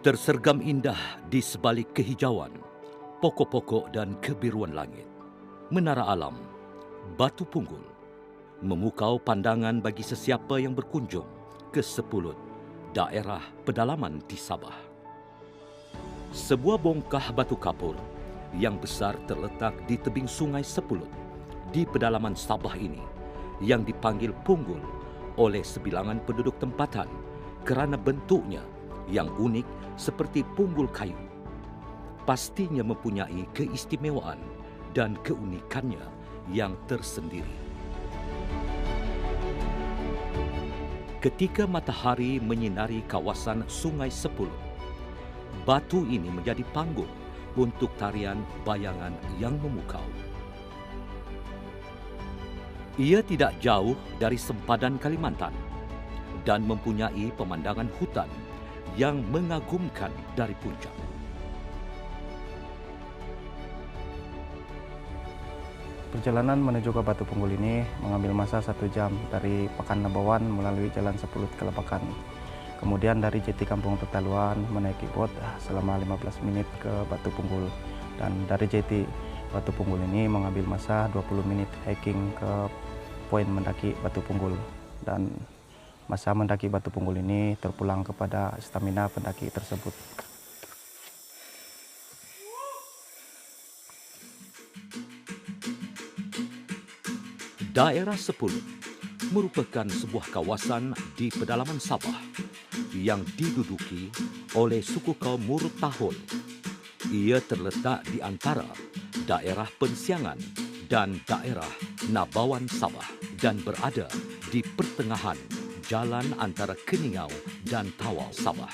Tersergam indah di sebalik kehijauan, pokok-pokok dan kebiruan langit. Menara alam, Batu Punggul, memukau pandangan bagi sesiapa yang berkunjung ke Sepulut, daerah pedalaman di Sabah. Sebuah bongkah batu kapur yang besar terletak di tebing sungai Sepulut di pedalaman Sabah ini yang dipanggil Punggul oleh sebilangan penduduk tempatan kerana bentuknya yang unik seperti punggul kayu. Pastinya mempunyai keistimewaan dan keunikannya yang tersendiri. Ketika matahari menyinari kawasan Sungai Sepulut, batu ini menjadi panggung untuk tarian bayangan yang memukau. Ia tidak jauh dari sempadan Kalimantan dan mempunyai pemandangan hutan yang mengagumkan dari puncak. Perjalanan menuju ke Batu Punggul ini mengambil masa 1 jam dari Pakan Nabawan melalui Jalan Sepulut ke Lepakan. Kemudian dari Jeti Kampung Tetaluan menaiki bot selama 15 menit ke Batu Punggul. Dan dari Jeti Batu Punggul ini mengambil masa 20 menit hiking ke poin mendaki Batu Punggul. Dan masa mendaki Batu Punggul ini terpulang kepada stamina pendaki tersebut. Daerah Sepulut merupakan sebuah kawasan di pedalaman Sabah yang diduduki oleh suku kaum Murut Tahun. Ia terletak di antara daerah Pensiangan dan daerah Nabawan Sabah dan berada di pertengahan jalan antara Keningau dan Tawau Sabah.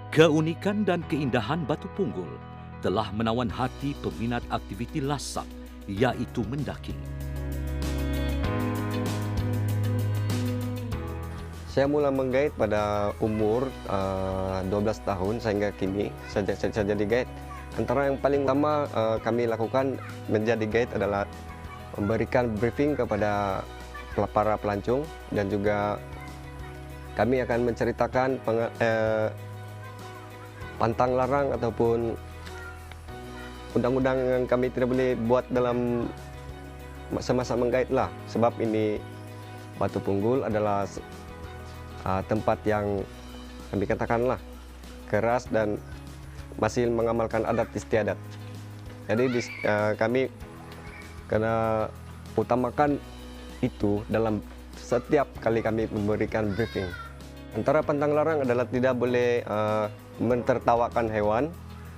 Keunikan dan keindahan Batu Punggul telah menawan hati peminat aktiviti lasak, iaitu mendaki. Saya mula menggait pada umur 12 tahun sehingga kini saya jadi guide. Antara yang paling utama kami lakukan menjadi guide adalah memberikan briefing kepada para pelancong dan juga kami akan menceritakan pantang larang ataupun undang-undang yang kami tidak boleh buat dalam masa-masa menggait lah. Sebab ini Batu Punggul adalah tempat yang kami katakanlah keras dan masih mengamalkan adat istiadat. Jadi kami kena utamakan itu dalam setiap kali kami memberikan briefing. Antara pantang larang adalah tidak boleh mentertawakan hewan.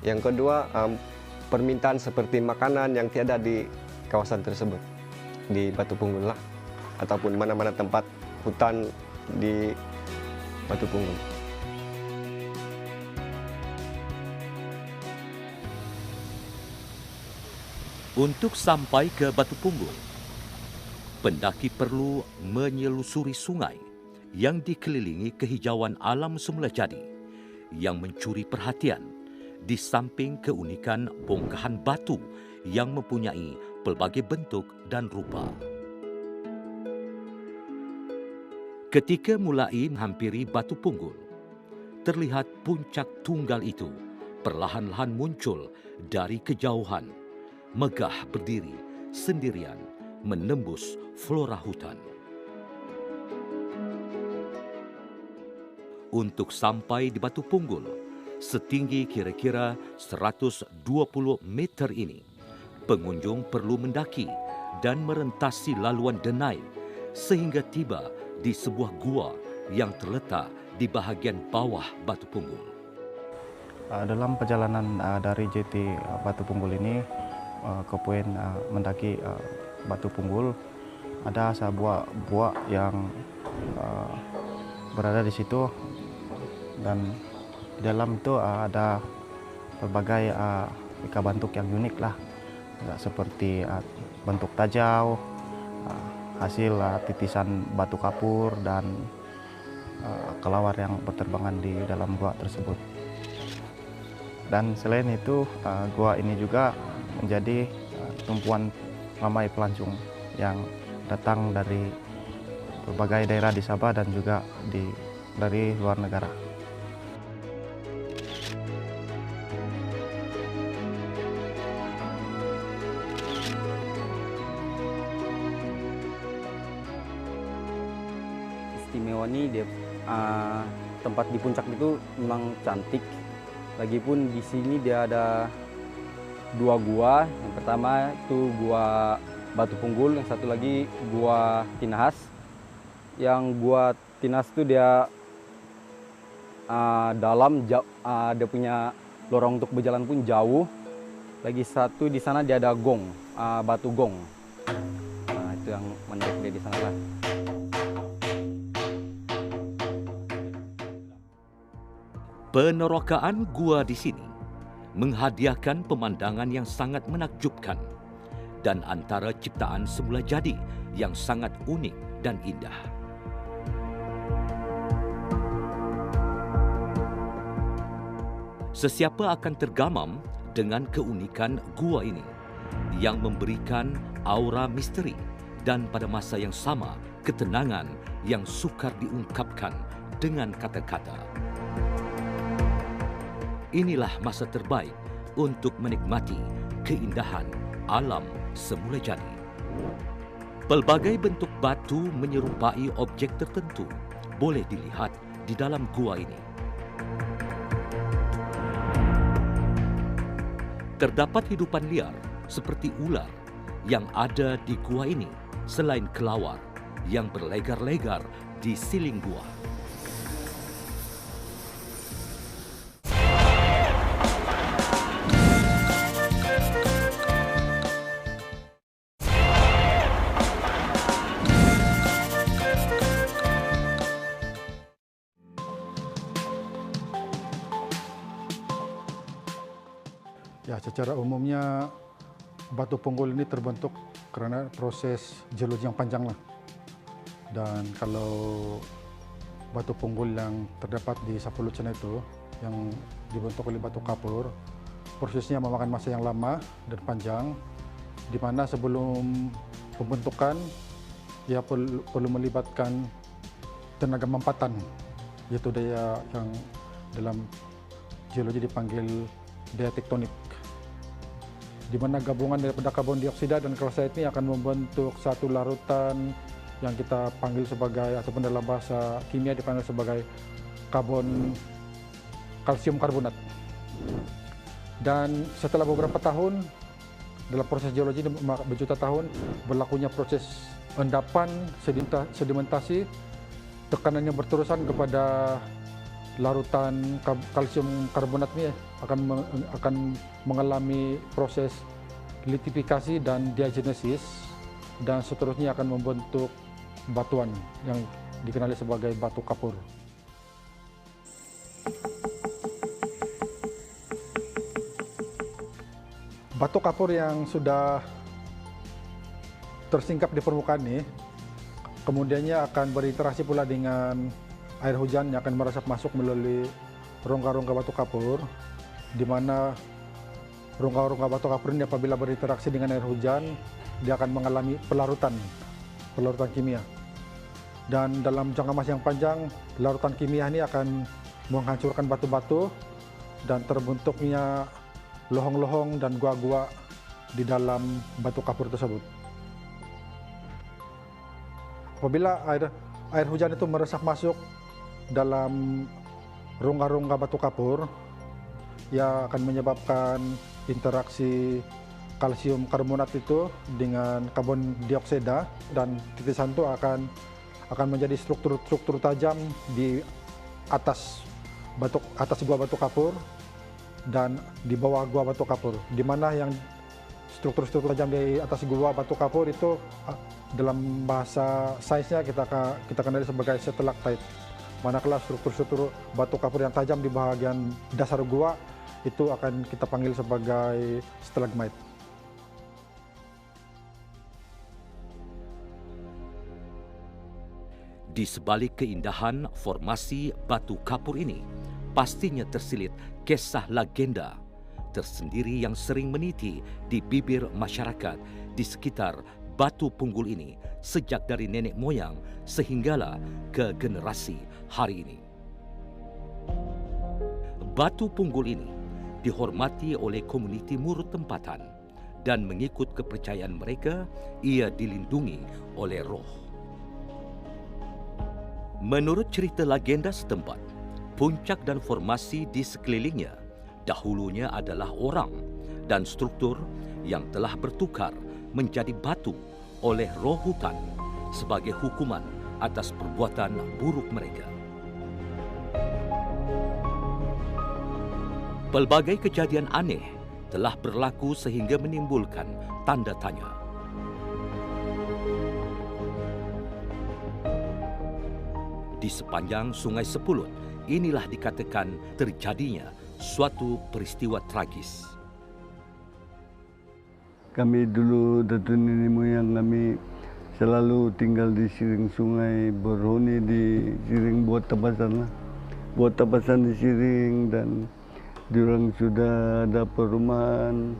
Yang kedua, permintaan seperti makanan yang tiada di kawasan tersebut, di Batu Punggul lah, ataupun mana-mana tempat hutan di Batu Punggul. Untuk sampai ke Batu Punggul, pendaki perlu menyelusuri sungai yang dikelilingi kehijauan alam semula jadi yang mencuri perhatian di samping keunikan bongkahan batu yang mempunyai pelbagai bentuk dan rupa. Ketika mulai menghampiri Batu Punggul, terlihat puncak tunggal itu perlahan-lahan muncul dari kejauhan, megah berdiri sendirian menembus flora hutan. Untuk sampai di Batu Punggul, setinggi kira-kira 120 meter ini, pengunjung perlu mendaki dan merentasi laluan denai sehingga tiba di sebuah gua yang terletak di bahagian bawah Batu Punggul. Dalam perjalanan dari Jeti Batu Punggul ini ke poin mendaki Batu Punggul, ada sebuah gua yang berada di situ, dan di dalam itu ada berbagai ika bentuk yang unik lah, seperti bentuk tajau, hasil titisan batu kapur dan kelawar yang berterbangan di dalam gua tersebut. Dan selain itu, gua ini juga menjadi tumpuan ramai pelancong yang datang dari berbagai daerah di Sabah dan juga dari luar negara. Istimewa nih dia tempat di puncak itu memang cantik. Lagipun di sini dia ada 2 gua. Yang pertama itu gua Batu Punggul, yang satu lagi gua Tinahas. Yang gua Tinahas itu dia dalam, dia punya lorong untuk berjalan pun jauh. Lagi satu di sana dia ada gong, batu gong. Nah, itu yang menarik dia di sana lah. Penerokaan gua di sini menghadiahkan pemandangan yang sangat menakjubkan dan antara ciptaan semula jadi yang sangat unik dan indah. Sesiapa akan tergamam dengan keunikan gua ini yang memberikan aura misteri dan pada masa yang sama ketenangan yang sukar diungkapkan dengan kata-kata. Inilah masa terbaik untuk menikmati keindahan alam semula jadi. Pelbagai bentuk batu menyerupai objek tertentu boleh dilihat di dalam gua ini. Terdapat hidupan liar seperti ular yang ada di gua ini selain kelawar yang berlegar-legar di siling gua. Ya, secara umumnya Batu Punggul ini terbentuk karena proses geologi yang panjang lah. Dan kalau Batu Punggul yang terdapat di Sapulut sana itu yang dibentuk oleh batu kapur, prosesnya memakan masa yang lama dan panjang, di mana sebelum pembentukan ia perlu melibatkan tenaga mampatan, yaitu daya yang dalam geologi dipanggil daya tektonik, di mana gabungan daripada karbon dioksida dan kalsit ini akan membentuk satu larutan yang kita panggil sebagai, ataupun dalam bahasa kimia dipanggil sebagai kalsium karbonat. Dan setelah beberapa tahun dalam proses geologi berjuta tahun berlakunya proses endapan, sedimentasi, tekanan yang berterusan kepada larutan kalsium karbonat ini akan mengalami proses litifikasi dan diagenesis, dan seterusnya akan membentuk batuan yang dikenali sebagai batu kapur. Batu kapur yang sudah tersingkap di permukaan ini kemudiannya akan berinteraksi pula dengan air hujan yang akan meresap masuk melalui rongga-rongga batu kapur, di mana rongga-rongga batu kapur ini apabila berinteraksi dengan air hujan, dia akan mengalami pelarutan kimia. Dan dalam jangka masa yang panjang, larutan kimia ini akan menghancurkan batu-batu dan terbentuknya lohong-lohong dan gua-gua di dalam batu kapur tersebut. Apabila air hujan itu meresap masuk dalam rongga-rongga batu kapur, ia akan menyebabkan interaksi kalsium karbonat itu dengan karbon dioksida, dan titisan itu akan menjadi struktur tajam di atas gua batu kapur dan di bawah gua batu kapur, di mana yang struktur tajam di atas gua batu kapur itu dalam bahasa sainsnya kita kenali sebagai stalactite. Manakala struktur batu kapur yang tajam di bagian dasar gua itu akan kita panggil sebagai stalagmite. Di sebalik keindahan formasi batu kapur ini, pastinya tersilit kisah legenda tersendiri yang sering meniti di bibir masyarakat di sekitar batu punggul ini sejak dari nenek moyang sehinggalah ke generasi hari ini. Batu punggul ini dihormati oleh komuniti Muru tempatan dan mengikut kepercayaan mereka, ia dilindungi oleh roh. Menurut cerita legenda setempat, puncak dan formasi di sekelilingnya dahulunya adalah orang dan struktur yang telah bertukar menjadi batu oleh roh hutan sebagai hukuman atas perbuatan buruk mereka. Pelbagai kejadian aneh telah berlaku sehingga menimbulkan tanda tanya. Di sepanjang Sungai Sepulut, inilah dikatakan terjadinya suatu peristiwa tragis. Kami dulu datu nenek moyang kami selalu tinggal di siring sungai Borhoni, di siring buat tabasan lah. Buat tabasan di siring, dan diorang sudah ada perumahan.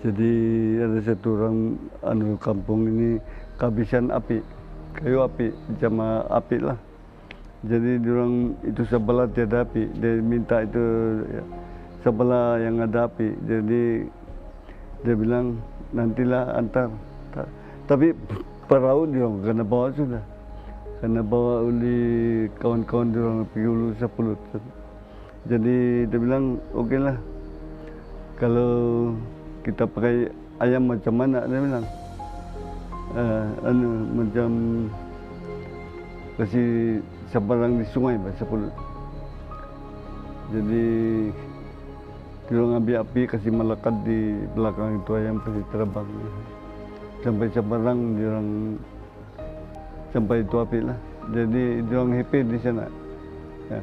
Jadi ada satu orang kampung ini kehabisan api, kayu api, sama api lah. Jadi diorang itu sebelah tiada api, dia minta itu ya, sebelah yang ada api. Jadi dia bilang nantilah antar. Tapi perahu diorang kena bawa sudah, kena bawa oleh kawan-kawan diorang pergi Hulu Sepulut. Jadi dia bilang okey lah, kalau kita pakai ayam macam mana, dia bilang macam kasih sebarang di sungai Sepulut. Jadi diorang ambil api, kasih melekat di belakang itu ayam, kasih terbang sampai sebarang diorang sampai itu api lah. Jadi diorang happy di sana ya.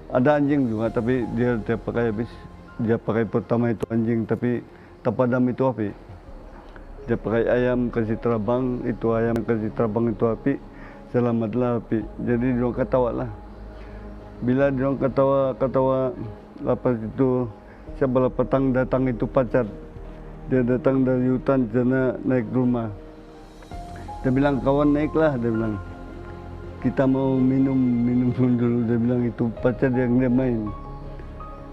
Ada anjing juga, tapi dia pakai habis. Dia pakai pertama itu anjing, tapi tak padam itu api. Dia pakai ayam, kasih terbang, itu ayam kasih terbang itu api, selamatlah api. Jadi dia ketawa lah. Bila dia ketawa, lepas itu sebelah petang datang itu pacar. Dia datang dari hutan sana naik rumah. Dia bilang kawan naiklah, dia bilang. Kita mau minum dulu, dia bilang. Itu pacar yang dia main.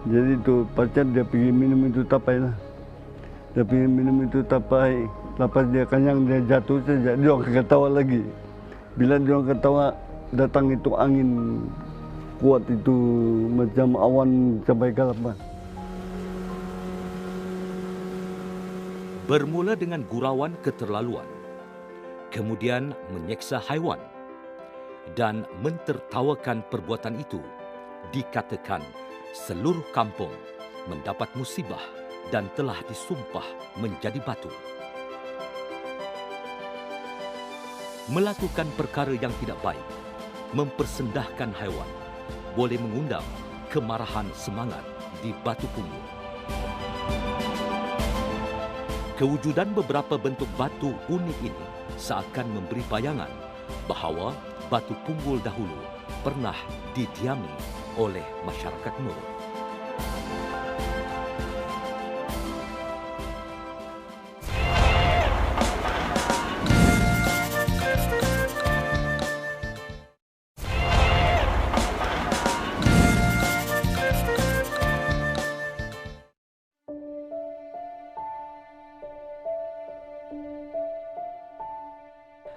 Jadi itu pacar dia pergi minum itu tapai lah. Dia pergi minum itu tapai, lepas dia kenyang, dia jatuh saja, dia ketawa lagi. Bila dia ketawa, datang itu angin kuat itu macam awan sampai galapan. Bermula dengan gurauan keterlaluan, kemudian menyeksa haiwan, dan mentertawakan perbuatan itu, dikatakan seluruh kampung mendapat musibah dan telah disumpah menjadi batu. Melakukan perkara yang tidak baik, mempersendahkan haiwan, boleh mengundang kemarahan semangat di Batu Punggul. Kewujudan beberapa bentuk batu unik ini seakan memberi bayangan bahawa Batu Punggul dahulu pernah didiami oleh masyarakat Muru.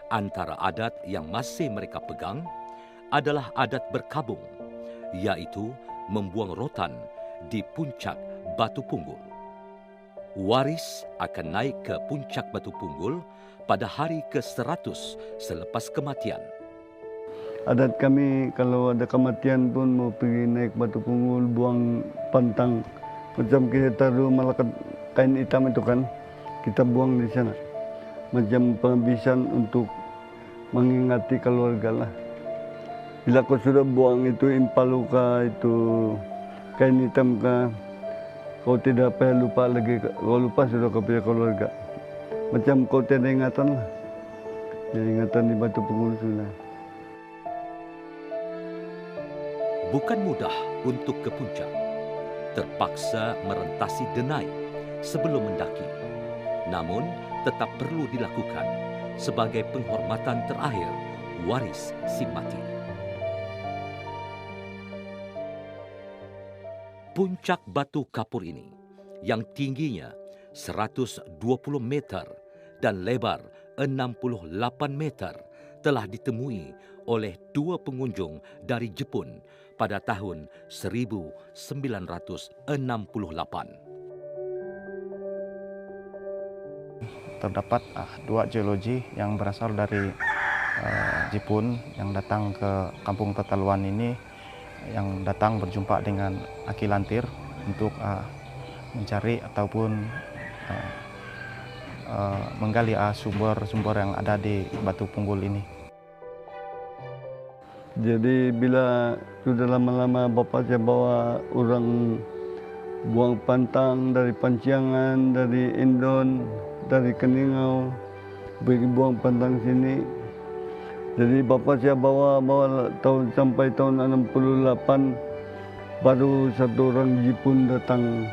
Antara adat yang masih mereka pegang adalah adat berkabung, iaitu membuang rotan di puncak Batu Punggul. Waris akan naik ke puncak Batu Punggul pada hari ke-100 selepas kematian. Adat kami kalau ada kematian pun mau pergi naik Batu Punggul, buang pantang. Macam kita taruh melekat kain hitam itu kan, kita buang di sana. Macam penghabisan untuk mengingati keluarga lah. Bila kau sudah buang itu impalu kah, itu kain hitam kah, kau tidak payah lupa lagi. Kau lupa sudah kau punya keluarga. Macam kau tiada ingatan lah. Tiada ingatan di Batu Punggul sudah. Bukan mudah untuk ke puncak. Terpaksa merentasi denai sebelum mendaki. namun tetap perlu dilakukan sebagai penghormatan terakhir waris si mati. Puncak Batu Kapur ini yang tingginya 120 meter dan lebar 68 meter telah ditemui oleh dua pengunjung dari Jepun pada tahun 1968. Terdapat dua geologi yang berasal dari Jepun yang datang ke Kampung Tataluan ini, yang datang berjumpa dengan Aki Lantir untuk mencari ataupun menggali sumber-sumber yang ada di Batu Punggul ini. Jadi bila sudah lama-lama Bapak saya bawa orang buang pantang dari Panciangan, dari Indon, dari Keningau, pergi buang pantang sini. Jadi Bapak saya bawa sampai tahun 68, baru satu orang Jepun datang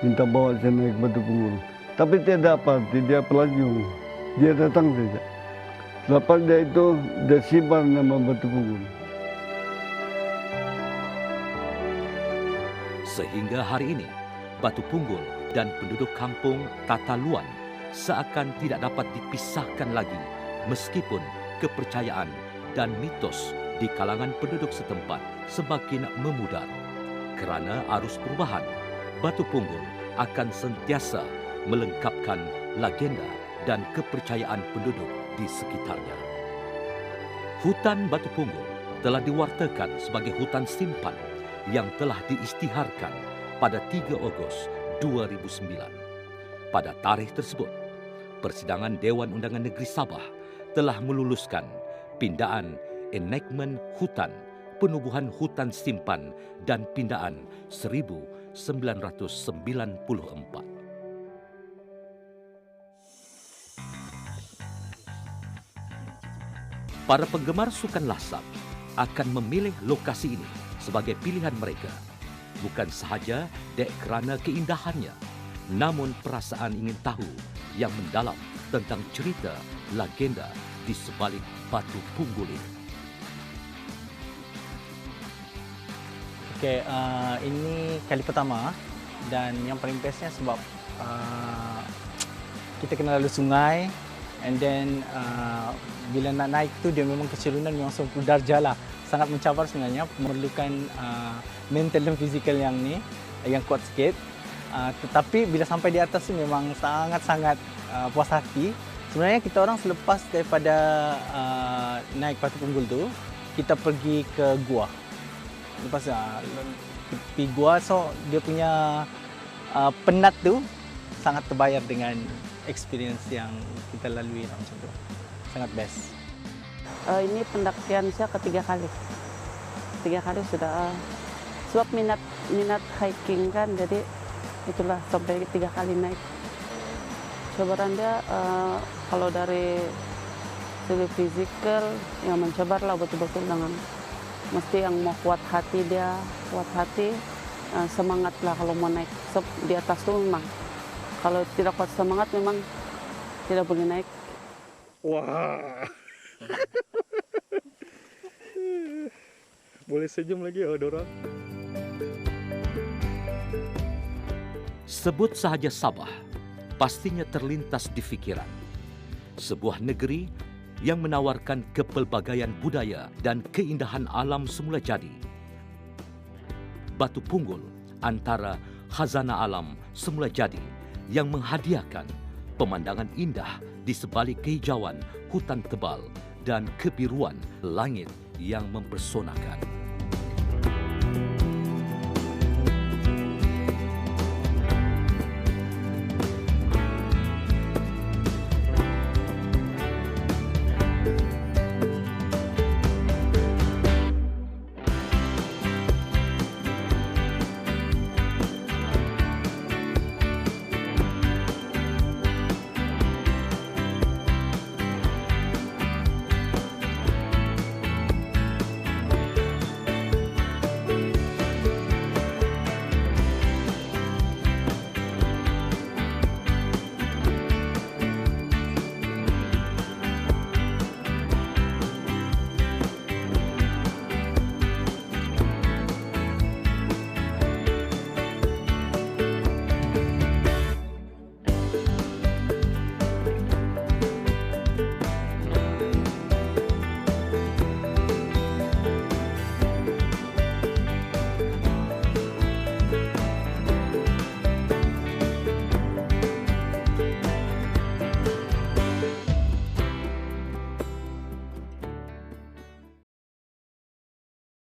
minta bawa saya naik Batu Punggul. Tapi tidak apa, dia pelaju, dia datang saja. Lepas dia itu, dia simpan nama Batu Punggul. Sehingga hari ini, Batu Punggul dan penduduk kampung Tataluan seakan tidak dapat dipisahkan lagi meskipun kepercayaan dan mitos di kalangan penduduk setempat semakin memudar. Kerana arus perubahan, Batu Punggul akan sentiasa melengkapkan legenda dan kepercayaan penduduk di sekitarnya. Hutan Batu Punggul telah diwartakan sebagai hutan simpan yang telah diisytiharkan pada 3 Ogos 2009. Pada tarikh tersebut, Persidangan Dewan Undangan Negeri Sabah telah meluluskan pindaan enactment hutan, penubuhan hutan simpan dan pindaan 1994. Para penggemar sukan lasak akan memilih lokasi ini sebagai pilihan mereka, bukan sahaja dek kerana keindahannya, namun perasaan ingin tahu yang mendalam tentang cerita legenda di sebalik Batu Punggul ini. Okey, ini kali pertama dan yang paling bestnya sebab kita kena lalu sungai, and then bila nak naik tu dia memang kecerunan memang 90 darjah lah. Sangat mencabar sebenarnya, memerlukan mental dan fizikal yang kuat sikit. Tetapi bila sampai di atas tu memang sangat-sangat puas hati. Sebenarnya kita orang selepas daripada naik Batu Punggul tu, kita pergi ke gua. Lepas pergi gua, so dia punya penat tu sangat terbayar dengan experience yang kita lalui macam tu. Sangat best. Ini pendakian saya ketiga kali. 3 kali sudah. Sebab minat hiking kan, jadi itulah sampai 3 kali naik. Sebenarnya kalau dari segi fisikal yang mencobarlah betul-betul dengan mesti yang mau kuat hati dia, semangatlah kalau mau naik. Sebab di atas itu memang kalau tidak kuat semangat memang tidak boleh naik. Wah. Boleh senyum lagi ya, Dora? Sebut sahaja Sabah, pastinya terlintas di fikiran. Sebuah negeri yang menawarkan kepelbagaian budaya dan keindahan alam semula jadi. Batu Punggul antara khazanah alam semula jadi yang menghadiahkan pemandangan indah di sebalik kehijauan hutan tebal dan kebiruan langit yang mempersonakan.